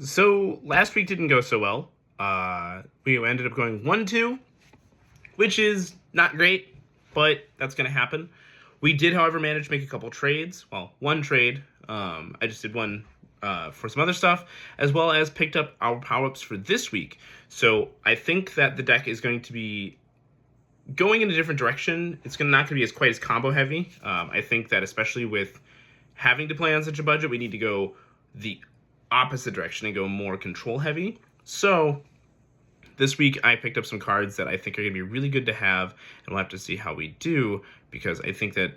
So last week didn't go so well. We ended up going 1-2, which is not great, but that's going to happen. We did, however, manage to make a couple trades. Well, one trade. I just did one for some other stuff, as well as picked up our power-ups for this week. So I think that the deck is going to be going in a different direction. It's not going to be as quite as combo heavy. I think that especially with having to play on such a budget, we need to go the opposite direction and go more control heavy. So this week I picked up some cards that I think are going to be really good to have, and we'll have to see how we do, because I think that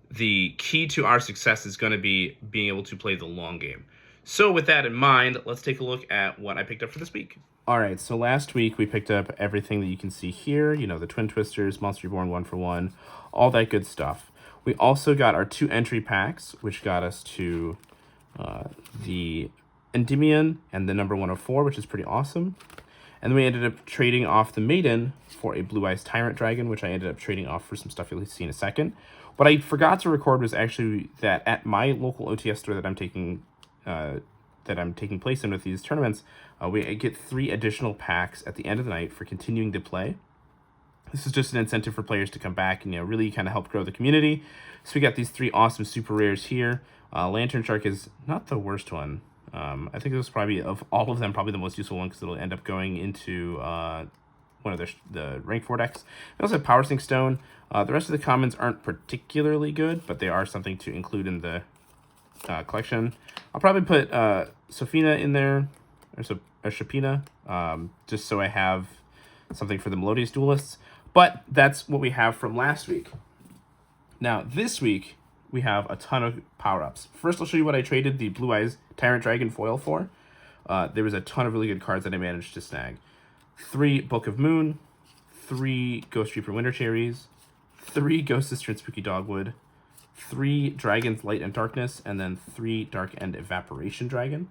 the key to our success is going to be being able to play the long game. So with that in mind, let's take a look at what I picked up for this week. All right, so last week we picked up everything that you can see here, the Twin Twisters, Monster Reborn 1-for-1, all that good stuff. We also got our 2 entry packs, which got us to the Endymion and the number 104, which is pretty awesome. And then we ended up trading off the Maiden for a Blue Eyes Tyrant Dragon, which I ended up trading off for some stuff you'll see in a second. What I forgot to record was actually that at my local OTS store that I'm taking place in with these tournaments, we get 3 additional packs at the end of the night for continuing to play. This is just an incentive for players to come back and really kind of help grow the community. So we got these 3 awesome super rares here. Lantern Shark is not the worst one. I think this was probably, of all of them, probably the most useful one, because it'll end up going into one of the rank 4 decks. We also have Power Sink Stone. The rest of the commons aren't particularly good, but they are something to include in the collection. I'll probably put Sophina in there, or Shapina, just so I have something for the Melodious Duelists. But that's what we have from last week. Now, this week, we have a ton of power-ups. First, I'll show you what I traded the Blue Eyes Tyrant Dragon foil for. There was a ton of really good cards that I managed to snag. 3 Book of Moon, 3 Ghost Reaper Winter Cherries, 3 Ghost Sister and Spooky Dogwood, 3 Dragons Light and Darkness, and then 3 Dark End Evaporation Dragon.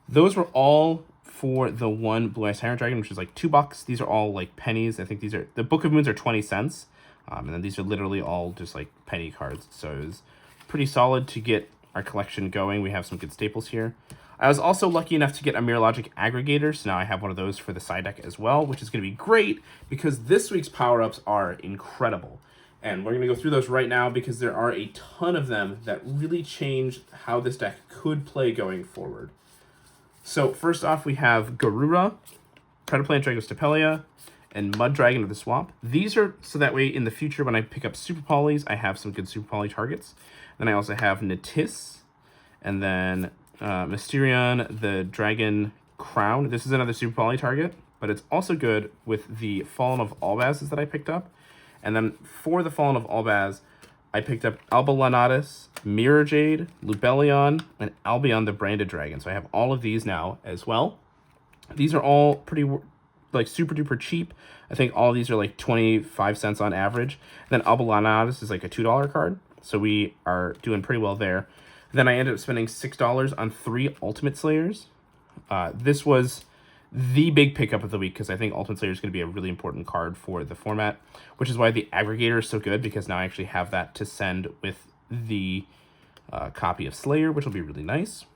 Those were all for the 1 Blue Eyes Tyrant Dragon, which is like $2. These are all like pennies. I think these are, the Book of Moons are 20 cents. And then these are literally all just like penny cards. So it was pretty solid to get our collection going. We have some good staples here. I was also lucky enough to get a Mirologic Aggregator. So now I have one of those for the side deck as well, which is going to be great because this week's power-ups are incredible. And we're going to go through those right now because there are a ton of them that really change how this deck could play going forward. So first off, we have Garura, Predaplant Dragon Stapelia, and Mud Dragon of the Swamp. These are so that way in the future when I pick up Super Polys, I have some good Super Poly targets. Then I also have Natis, and then Mysterion, the Dragon Crown. This is another Super Poly target, but it's also good with the Fallen of Albaz that I picked up. And then for the Fallen of Albaz, I picked up Albalanatus, Mirror Jade, Lubellion, and Albion the Branded Dragon. So I have all of these now as well. These are all pretty like super duper cheap. I think all of these are like 25 cents on average. Then Albalanatus is like a $2 card. So we are doing pretty well there. Then I ended up spending $6 on 3 Ultimate Slayers. This was the big pickup of the week because I think Ultimate Slayer is going to be a really important card for the format, which is why the Aggregator is so good, because now I actually have that to send with the copy of Slayer, which will be really nice.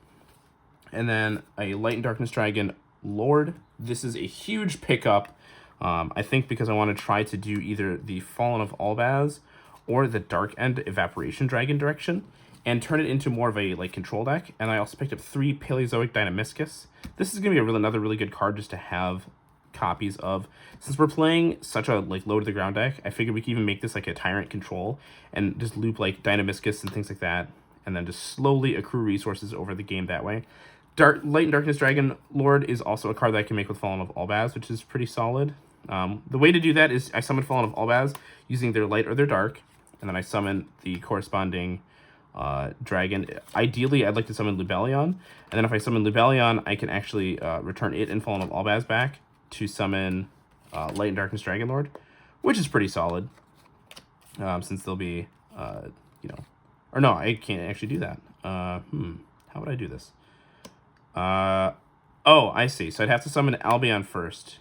And then a Light and Darkness Dragon Lord. This is a huge pickup, I think, because I want to try to do either the Fallen of Albaz or the Dark End Evaporation Dragon direction and turn it into more of a control deck. And I also picked up 3 Paleozoic Dynamiscus. This is going to be another really good card just to have copies of. Since we're playing such a low to the ground deck, I figured we could even make this like a Tyrant control and just loop Dynamiscus and things like that, and then just slowly accrue resources over the game that way. Light and Darkness Dragon Lord is also a card that I can make with Fallen of Albaz, which is pretty solid. The way to do that is I summon Fallen of Albaz using their Light or their Dark, and then I summon the corresponding dragon. Ideally, I'd like to summon Lubellion, and then if I summon Lubellion, I can actually return it and Fallen of Albaz back to summon Light and Darkness Dragon Lord, which is pretty solid, since they'll be, or no, I can't actually do that. How would I do this? Oh, I see. So I'd have to summon Albion first.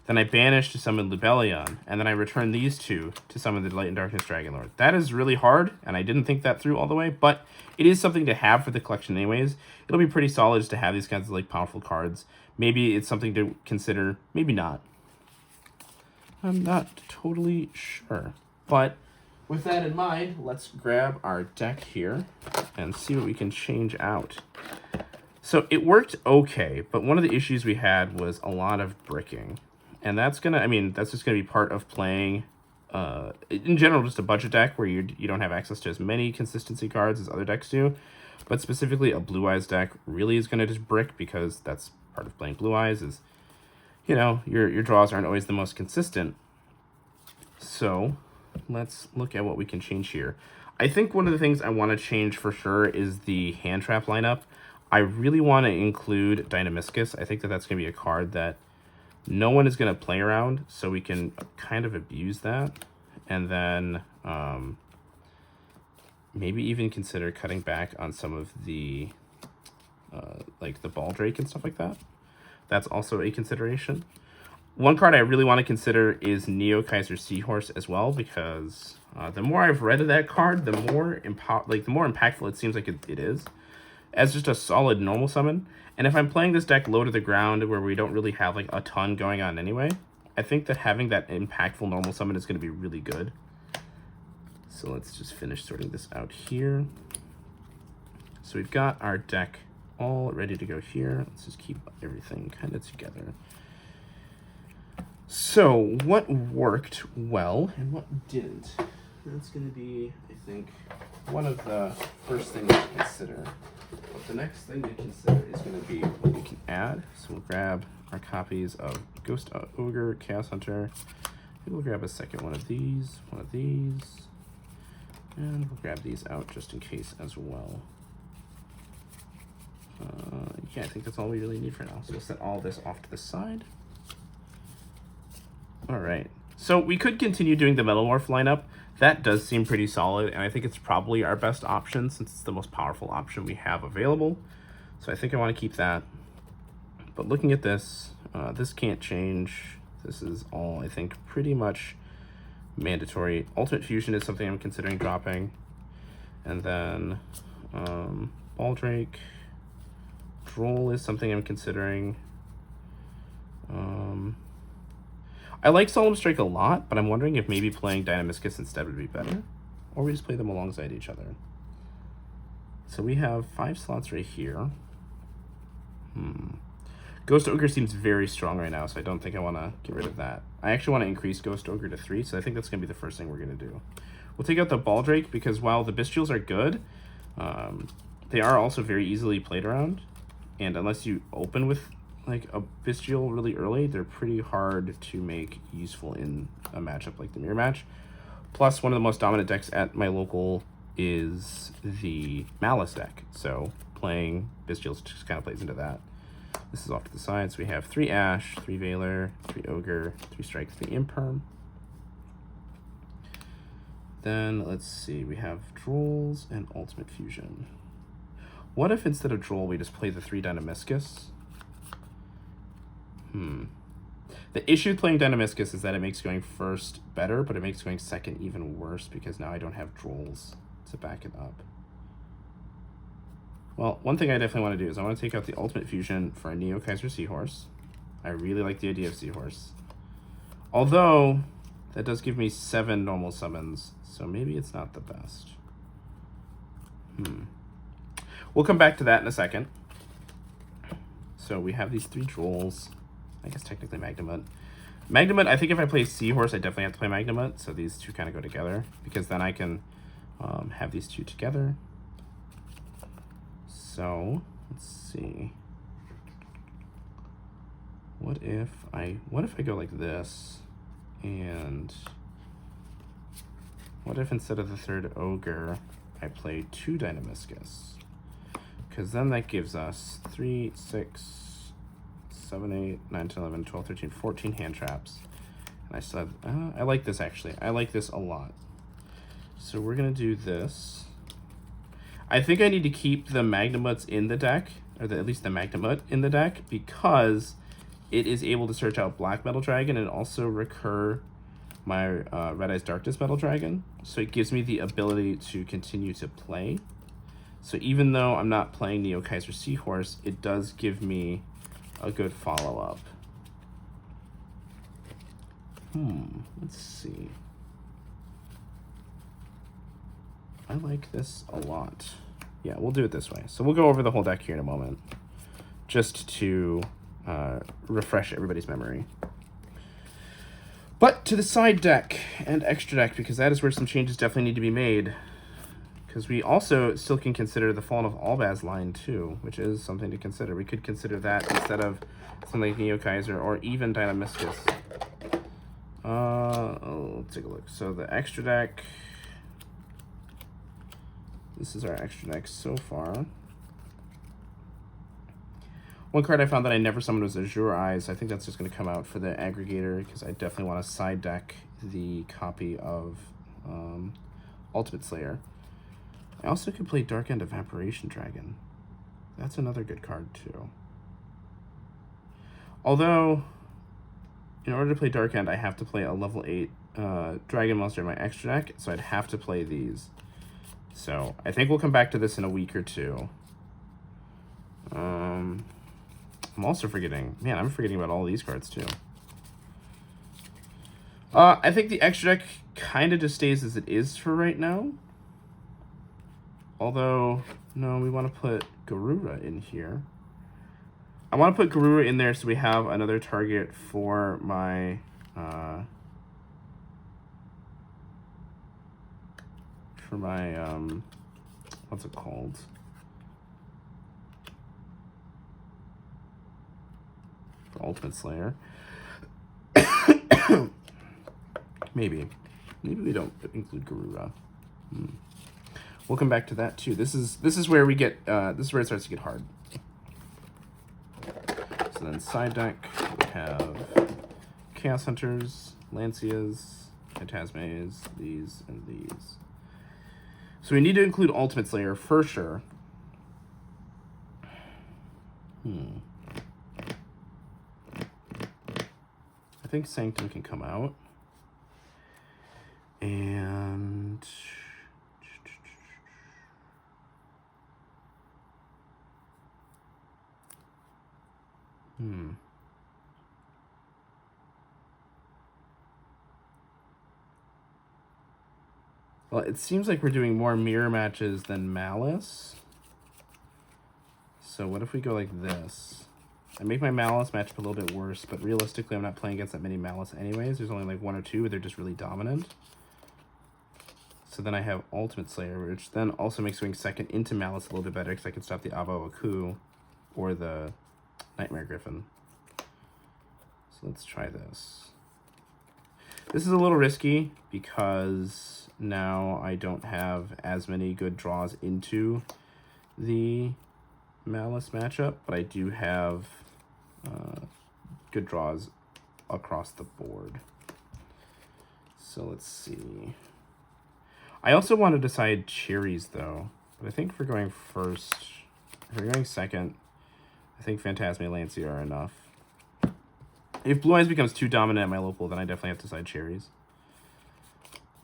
Then I banish to summon Lubellion, and then I return these two to summon the Light and Darkness Dragonlord. That is really hard, and I didn't think that through all the way, but it is something to have for the collection anyways. It'll be pretty solid just to have these kinds of like powerful cards. Maybe it's something to consider, maybe not. I'm not totally sure. But with that in mind, let's grab our deck here and see what we can change out. So it worked okay, but one of the issues we had was a lot of bricking. And that's gonna, I mean, that's just gonna be part of playing, in general, just a budget deck where you don't have access to as many consistency cards as other decks do. But specifically, a Blue Eyes deck really is gonna just brick, because that's part of playing Blue Eyes is, you know, your draws aren't always the most consistent. So let's look at what we can change here. I think one of the things I want to change for sure is the hand trap lineup. I really want to include Dynamiscus. I think that that's going to be a card that no one is going to play around, so we can kind of abuse that. And then maybe even consider cutting back on some of the, like the Baldrake and stuff like that. That's also a consideration. One card I really want to consider is Neo Kaiser Seahorse as well, because the more I've read of that card, the more impactful it seems like it is, as just a solid normal summon. And if I'm playing this deck low to the ground, where we don't really have like a ton going on anyway, I think that having that impactful normal summon is going to be really good. So let's just finish sorting this out here. So we've got our deck all ready to go here. Let's just keep everything kind of together. So what worked well and what didn't? That's going to be, I think, one of the first things to consider. But the next thing to consider is going to be what we can add. So we'll grab our copies of Ghost Ogre, Chaos Hunter. Maybe we'll grab a second one of these, and we'll grab these out just in case as well. Yeah, I think that's all we really need for now. So we'll set all this off to the side. All right, so we could continue doing the Metalmorph lineup. That does seem pretty solid, and I think it's probably our best option since it's the most powerful option we have available. So I think I want to keep that. But looking at this, this can't change. This is all, I think, pretty much mandatory. Ultimate Fusion is something I'm considering dropping. And then Baldrake. Droll is something I'm considering. I like Solemn Strike a lot, but I'm wondering if maybe playing Dynamiscus instead would be better. Or we just play them alongside each other. So we have 5 slots right here. Ghost Ogre seems very strong right now, so I don't think I want to get rid of that. I actually want to increase Ghost Ogre to 3, so I think that's going to be the first thing we're going to do. We'll take out the Baldrake, because while the Bestials are good, they are also very easily played around. And unless you open with like a Bestial really early, they're pretty hard to make useful in a matchup like the Mirror Match. Plus, one of the most dominant decks at my local is the Malice deck, so playing Bestials just kind of plays into that. This is off to the side, so we have 3 Ash, 3 Veiler, 3 Ogre, 3 Strike, 3 Imperm. Then, let's see, we have Drolls and Ultimate Fusion. What if instead of Droll, we just play the 3 Dynamiscus? The issue with playing Dynamiscus is that it makes going first better, but it makes going second even worse, because now I don't have Drolls to back it up. Well, one thing I definitely want to do is I want to take out the Ultimate Fusion for a Neo Kaiser Seahorse. I really like the idea of Seahorse. Although, that does give me 7 normal summons, so maybe it's not the best. We'll come back to that in a second. So we have these 3 Drolls. I guess technically Magnamut. Magnamut, I think if I play Seahorse, I definitely have to play Magnamut, so these two kind of go together, because then I can have these 2 together. So, let's see. What if I go like this, and what if instead of the 3rd Ogre, I play 2 Dynamiscus? Because then that gives us 3, 6, 7, 8, 9, 10, 11, 12, 13, 14 hand traps. And I still have, I like this actually. I like this a lot. So we're going to do this. I think I need to keep the Magnamuts in the deck, or at least the Magnamut in the deck, because it is able to search out Black Metal Dragon and also recur my Red Eyes Darkness Metal Dragon. So it gives me the ability to continue to play. So even though I'm not playing Neo Kaiser Seahorse, it does give me a good follow-up. Let's see. I like this a lot. Yeah, we'll do it this way. So we'll go over the whole deck here in a moment, just to refresh everybody's memory. But to the side deck and extra deck, because that is where some changes definitely need to be made. Because we also still can consider the Fallen of Albaz line too, which is something to consider. We could consider that instead of something like Neo Kaiser or even Dynamiscus. Let's take a look. So the extra deck. This is our extra deck so far. One card I found that I never summoned was Azure Eyes. I think that's just going to come out for the aggregator because I definitely want to side deck the copy of Ultimate Slayer. I also could play Dark End Evaporation Dragon. That's another good card too. Although, in order to play Dark End, I have to play a level 8 Dragon monster in my extra deck, so I'd have to play these. So I think we'll come back to this in a week or two. I'm also forgetting. Man, I'm forgetting about all these cards too. I think the extra deck kind of just stays as it is for right now. Although, no, we want to put Garura in here. I want to put Garura in there so we have another target for my what's it called? For Ultimate Slayer. Maybe we don't include Garura. We'll come back to that too. This is where we get this is where it starts to get hard. So then side deck we have Chaos Hunters, Lancias, Phantasmes, these and these. So we need to include Ultimate Slayer for sure. I think Sanctum can come out. And well, it seems like we're doing more mirror matches than Malice. So what if we go like this? I make my Malice matchup a little bit worse, but realistically I'm not playing against that many Malice anyways. There's only like one or two where they're just really dominant. So then I have Ultimate Slayer, which then also makes swing second into Malice a little bit better because I can stop the Avo Aku or the Nightmare Griffin. So let's try this. This is a little risky because now I don't have as many good draws into the Malice matchup, but I do have good draws across the board. So let's see. I also want to decide cherries though, but I think if we're going first, if we're going second, I think Phantasme Lancia are enough. If Blue Eyes becomes too dominant at my local, then I definitely have to side cherries.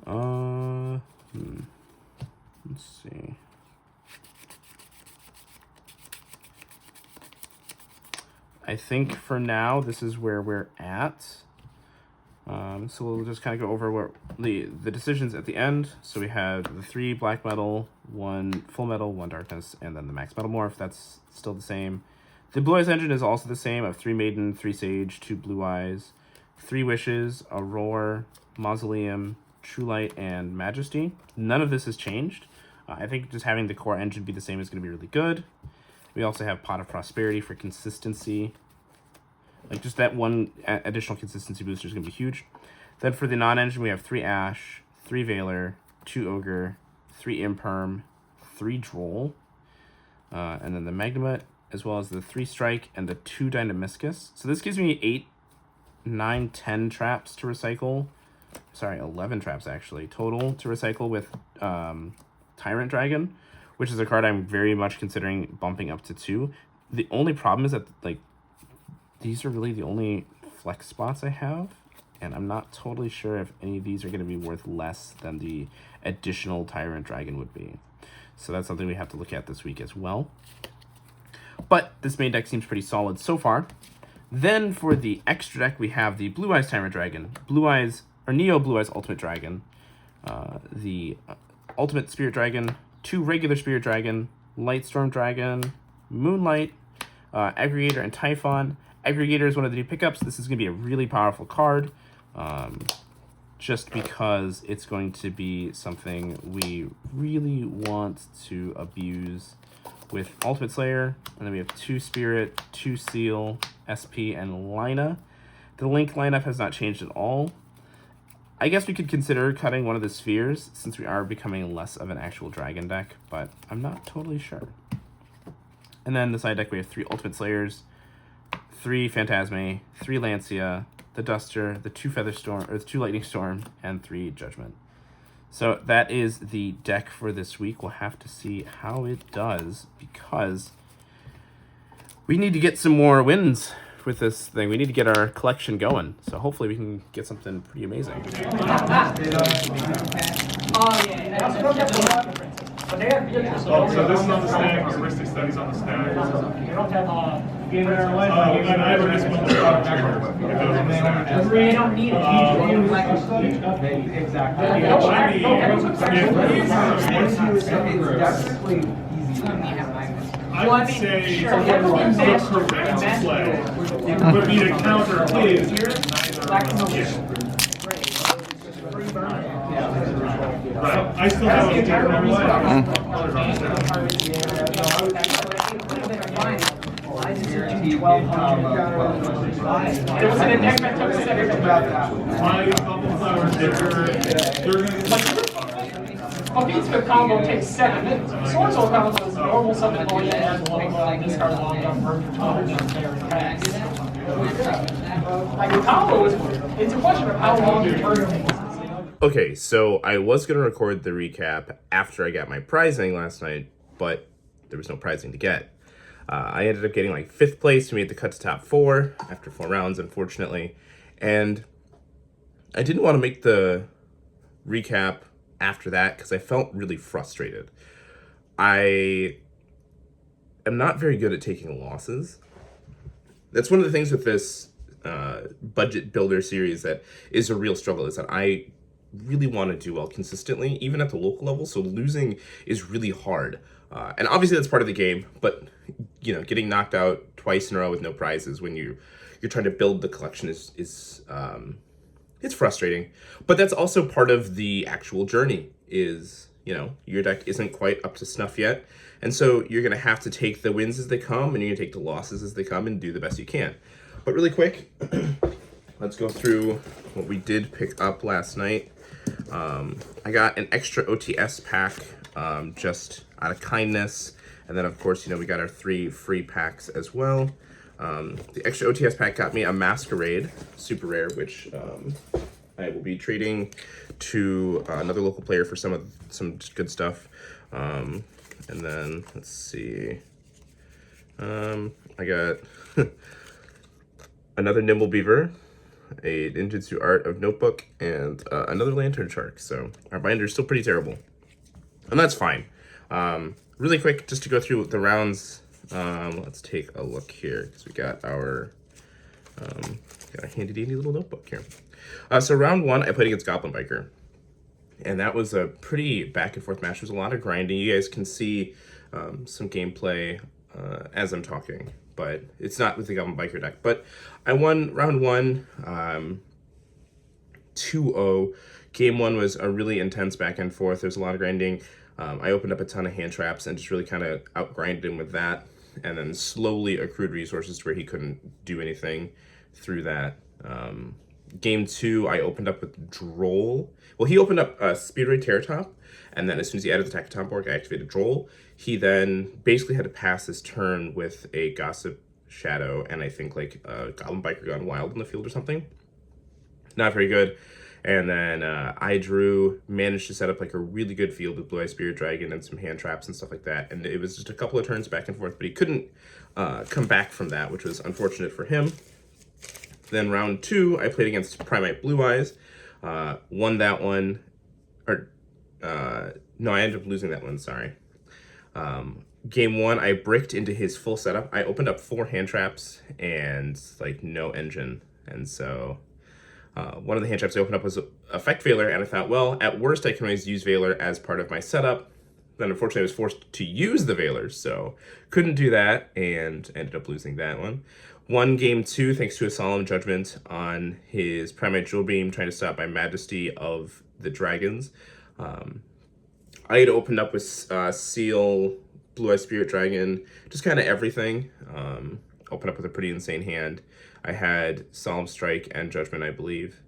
Let's see. I think for now, this is where we're at. So we'll just kind of go over what the decisions at the end. So we have the 3 black metal, 1 full metal, 1 darkness, and then the max metal morph. That's still the same. The Blue Eyes engine is also the same of 3 maiden, 3 sage, 2 blue eyes, 3 wishes, a roar, mausoleum, true light, and majesty. None of this has changed. I think just having the core engine be the same is going to be really good. We also have Pot of Prosperity for consistency. Like just that one additional consistency booster is going to be huge. Then for the non-engine, we have 3 Ash, 3 Veiler, 2 Ogre, 3 Imperm, 3 Droll, and then the Magnemite, as well as the 3 Strike and the 2 Dynamiscus. So this gives me 8, 9, 10 traps to recycle. Sorry, 11 traps actually total to recycle with Tyrant Dragon, which is a card I'm very much considering bumping up to 2. The only problem is that like these are really the only flex spots I have, and I'm not totally sure if any of these are going to be worth less than the additional Tyrant Dragon would be. So that's something we have to look at this week as well. But this main deck seems pretty solid so far. Then for the extra deck, we have the Blue Eyes Tyrant Dragon, Blue Eyes, or Neo Blue Eyes Ultimate Dragon, the Ultimate Spirit Dragon, 2 regular Spirit Dragon, Lightstorm Dragon, Moonlight, Aggregator, and Typhon. Aggregator is one of the new pickups. This is going to be a really powerful card, just because it's going to be something we really want to abuse with Ultimate Slayer. And then we have 2 Spirit, 2 Seal, SP, and Lina. The Link lineup has not changed at all. I guess we could consider cutting one of the spheres since we are becoming less of an actual dragon deck, but I'm not totally sure. And then the side deck, we have 3 Ultimate Slayers, 3 Phantasme, 3 Lancia, the Duster, the 2 Feather Storm, or the 2 Lightning Storm, and 3 Judgment. So that is the deck for this week. We'll have to see how it does because we need to get some more wins with this thing. We need to get our collection going. So hopefully we can get something pretty amazing. Oh, yeah. But they have vehicles. So this is on the stack, heuristic studies on the stack. They don't have I have a nice one to start trigger. They don't need it. Exactly. I would say would be to counter his. Right. I still have a There was an index that took 7 about that. My couple flowers, they're A Beatsmith combo takes 7 minutes. Swords will combo is normal summon going in as well. Discard long gun for like the combo is, it's a question of how long your turn takes. Okay, so I was going to record the recap after I got my prizing last night, but there was no prizing to get. I ended up getting like 5th place. We made the cut to top 4 after 4 rounds, unfortunately. And I didn't want to make the recap after that because I felt really frustrated. I am not very good at taking losses. That's one of the things with this budget builder series that is a real struggle, is that I really want to do well consistently, even at the local level. So losing is really hard. And obviously that's part of the game, but you know, getting knocked out twice in a row with no prizes when you're trying to build the collection is it's frustrating. But that's also part of the actual journey, is, you know, your deck isn't quite up to snuff yet. And so you're going to have to take the wins as they come, and you're going to take the losses as they come and do the best you can. But really quick, let's go through what we did pick up last night. I got an extra OTS pack just out of kindness. And then, of course, you know, we got our 3 free packs as well. The extra OTS pack got me a Masquerade, super rare, which I will be trading to another local player for some good stuff. And then, let's see. I got another Nimble Beaver, a Ninjutsu Art of Notebook, and another Lantern Shark. So our binder is still pretty terrible. And that's fine. Really quick, just to go through the rounds, let's take a look here, because we got our handy-dandy little notebook here. So round 1, I played against Goblin Biker. And that was a pretty back-and-forth match. There was a lot of grinding. You guys can see some gameplay as I'm talking, but it's not with the Goblin Biker deck. But I won round 1, 2-0. Game 1 was a really intense back and forth. There's a lot of grinding. I opened up a ton of hand traps and just really kind of outgrinded him with that, and then slowly accrued resources to where he couldn't do anything through that. Game 2, I opened up with Droll. Well, he opened up Speedray Terratop, and then as soon as he added the Takatomborg, I activated Droll. He then basically had to pass his turn with a Gossip Shadow, and I think like Goblin Biker gone wild in the field or something. Not very good. And then I managed to set up like a really good field with Blue Eye Spirit Dragon and some hand traps and stuff like that. And it was just a couple of turns back and forth, but he couldn't come back from that, which was unfortunate for him. Then round 2, I played against Primite Blue Eyes. Won that one. No, I ended up losing that one, sorry. Game 1, I bricked into his full setup. I opened up 4 hand traps and like no engine. And so one of the hand traps I opened up was Effect Veiler, and I thought, well, at worst I can always use Veiler as part of my setup. Then unfortunately I was forced to use the Veiler, so couldn't do that and ended up losing that one. Won game 2 thanks to a Solemn Judgment on his Primite Jewel Beam, trying to stop my Majesty of the Dragons. I had opened up with Seal, Blue Eye Spirit Dragon, just kind of everything. Opened up with a pretty insane hand. I had Solemn Strike and Judgment, I believe.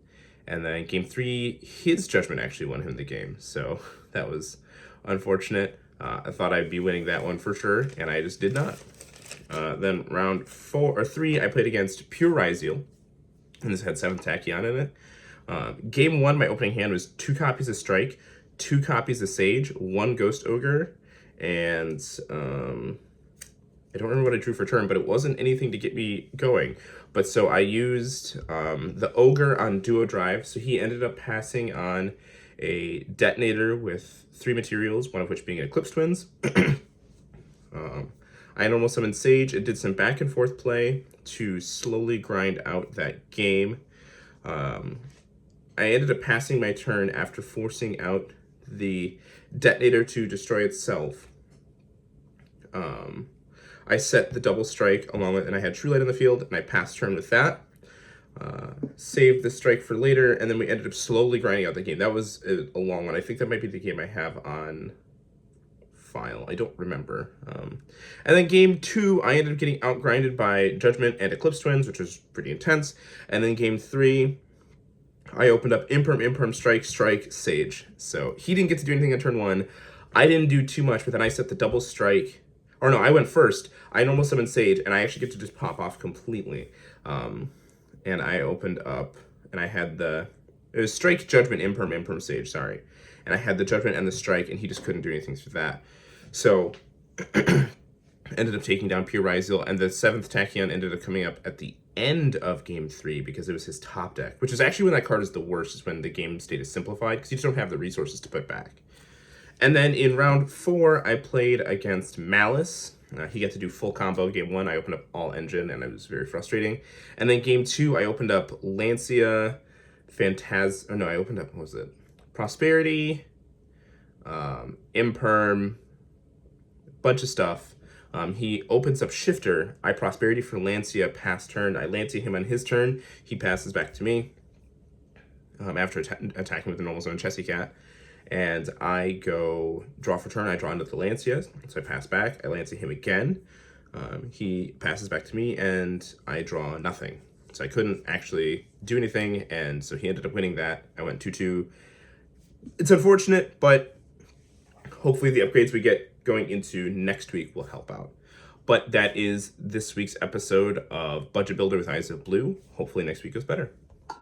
And then game 3, his Judgment actually won him the game. So that was unfortunate. I thought I'd be winning that one for sure, and I just did not. Then round 3, I played against Pure Ryzeal, and this had 7th Tachyon in it. Game 1, my opening hand was 2 copies of Strike, 2 copies of Sage, 1 Ghost Ogre, and I don't remember what I drew for turn, but it wasn't anything to get me going. But so I used the Ogre on Duo Drive, so he ended up passing on a Detonator with 3 materials, one of which being Eclipse Twins. I normal summoned Sage. It did some back and forth play to slowly grind out that game. I ended up passing my turn after forcing out the Detonator to destroy itself. I set the double strike along with, and I had True Light in the field, and I passed turn with that. Saved the strike for later, and then we ended up slowly grinding out the game. That was a long one. I think that might be the game I have on file. I don't remember. And then game 2, I ended up getting outgrinded by Judgment and Eclipse Twins, which was pretty intense. And then game 3, I opened up Imperm, Strike, Sage. So he didn't get to do anything on turn 1. I didn't do too much, but then I set the double strike. Or no, I went first. I normal summoned Sage, and I actually get to just pop off completely. And I opened up, and I had it was Strike, Judgment, Imperm, Sage, sorry. And I had the Judgment and the Strike, and he just couldn't do anything through that. So, ended up taking down Pure Ryzeal, and the 7th Tachyon ended up coming up at the end of game 3 because it was his top deck, which is actually when that card is the worst, is when the game state is simplified, because you just don't have the resources to put back. And then in round 4, I played against Malice. He got to do full combo. Game 1, I opened up all engine, and it was very frustrating. And then game 2, I opened up Lancia, I opened up, what was it? Prosperity, Imperm, bunch of stuff. He opens up Shifter. I Prosperity for Lancia, pass turn. I Lancia him on his turn. He passes back to me after attacking with the normal zone Chessy Cat. And I go draw for turn. I draw into the Lancia, so I pass back. I Lancia him again. He passes back to me, and I draw nothing. So I couldn't actually do anything, and so he ended up winning that. I went 2-2. It's unfortunate, but hopefully the upgrades we get going into next week will help out. But that is this week's episode of Budget Builder with Eyes of Blue. Hopefully next week goes better.